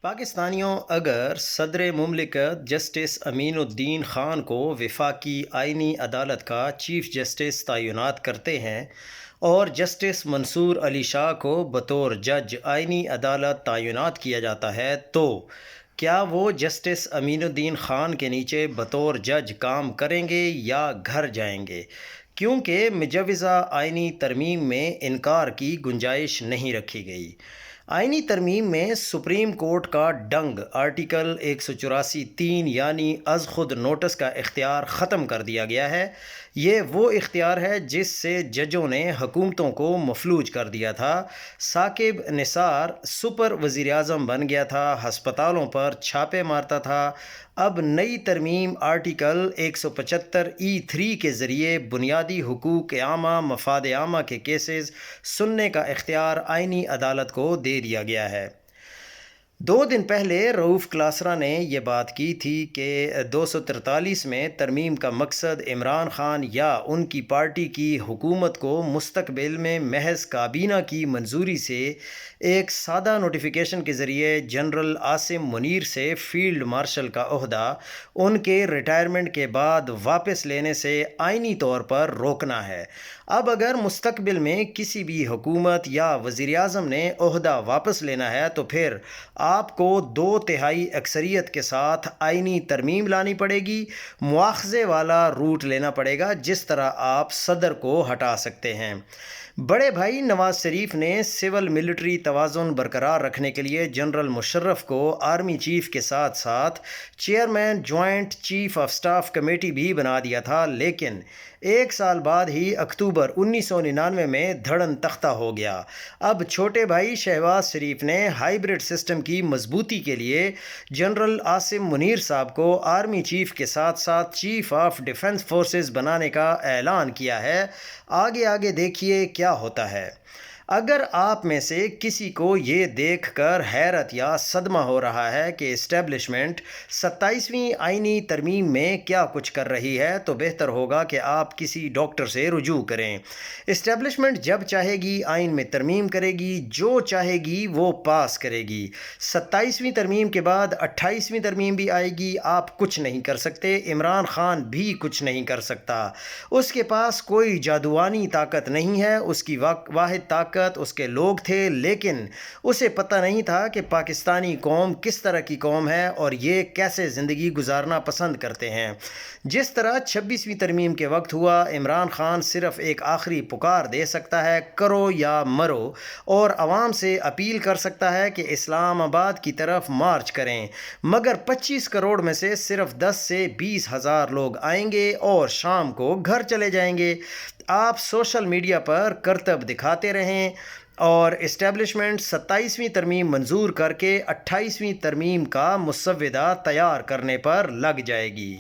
پاکستانیوں، اگر صدر مملکت جسٹس امین الدین خان کو وفاقی آئینی عدالت کا چیف جسٹس تعینات کرتے ہیں اور جسٹس منصور علی شاہ کو بطور جج آئینی عدالت تعینات کیا جاتا ہے تو کیا وہ جسٹس امین الدین خان کے نیچے بطور جج کام کریں گے یا گھر جائیں گے؟ کیونکہ مجوزہ آئینی ترمیم میں انکار کی گنجائش نہیں رکھی گئی۔ آئینی ترمیم میں سپریم کورٹ کا ڈنگ آرٹیکل 184(3) یعنی از خود نوٹس کا اختیار ختم کر دیا گیا ہے۔ یہ وہ اختیار ہے جس سے ججوں نے حکومتوں کو مفلوج کر دیا تھا۔ ثاقب نثار سپر وزیر اعظم بن گیا تھا، ہسپتالوں پر چھاپے مارتا تھا۔ اب نئی ترمیم آرٹیکل 175(3) کے ذریعے بنیادی حقوق عامہ مفاد عامہ کے کیسز سننے کا اختیار آئینی عدالت کو دے دیا گیا ہے۔ 2 دن پہلے رؤوف کلاسرا نے یہ بات کی تھی کہ 243 میں ترمیم کا مقصد عمران خان یا ان کی پارٹی کی حکومت کو مستقبل میں محض کابینہ کی منظوری سے ایک سادہ نوٹیفیکیشن کے ذریعے جنرل عاصم منیر سے فیلڈ مارشل کا عہدہ ان کے ریٹائرمنٹ کے بعد واپس لینے سے آئینی طور پر روکنا ہے۔ اب اگر مستقبل میں کسی بھی حکومت یا وزیر اعظم نے عہدہ واپس لینا ہے تو پھر آپ کو 2/3 اکثریت کے ساتھ آئینی ترمیم لانی پڑے گی، مواخذے والا روٹ لینا پڑے گا، جس طرح آپ صدر کو ہٹا سکتے ہیں۔ بڑے بھائی نواز شریف نے سول ملٹری توازن برقرار رکھنے کے لیے جنرل مشرف کو آرمی چیف کے ساتھ ساتھ chairman joint chief of staff committee بھی بنا دیا تھا، لیکن 1 سال بعد ہی اکتوبر 1999 میں دھڑن تختہ ہو گیا۔ اب چھوٹے بھائی شہباز شریف نے ہائیبرڈ سسٹم کی مضبوطی کے لیے جنرل عاصم منیر صاحب کو آرمی چیف کے ساتھ ساتھ چیف آف ڈیفنس فورسز بنانے کا اعلان کیا ہے۔ آگے دیکھیے کیا ہوتا ہے۔ اگر آپ میں سے کسی کو یہ دیکھ کر حیرت یا صدمہ ہو رہا ہے کہ اسٹیبلشمنٹ 27ویں آئینی ترمیم میں کیا کچھ کر رہی ہے تو بہتر ہوگا کہ آپ کسی ڈاکٹر سے رجوع کریں۔ اسٹیبلشمنٹ جب چاہے گی آئین میں ترمیم کرے گی، جو چاہے گی وہ پاس کرے گی۔ 27ویں ترمیم کے بعد 28ویں ترمیم بھی آئے گی، آپ کچھ نہیں کر سکتے، عمران خان بھی کچھ نہیں کر سکتا۔ اس کے پاس کوئی جادوانی طاقت نہیں ہے، اس کی واحد طاقت اس کے لوگ تھے، لیکن اسے پتہ نہیں تھا کہ پاکستانی قوم کس طرح کی قوم ہے اور یہ کیسے زندگی گزارنا پسند کرتے ہیں۔ جس طرح 26ویں ترمیم کے وقت ہوا، عمران خان صرف ایک آخری پکار دے سکتا ہے، کرو یا مرو، اور عوام سے اپیل کر سکتا ہے کہ اسلام آباد کی طرف مارچ کریں، مگر 25 کروڑ میں سے صرف 10 سے 20 ہزار لوگ آئیں گے اور شام کو گھر چلے جائیں گے۔ آپ سوشل میڈیا پر کرتب دکھاتے رہیں اور اسٹیبلشمنٹ 27ویں ترمیم منظور کر کے 28ویں ترمیم کا مسودہ تیار کرنے پر لگ جائے گی۔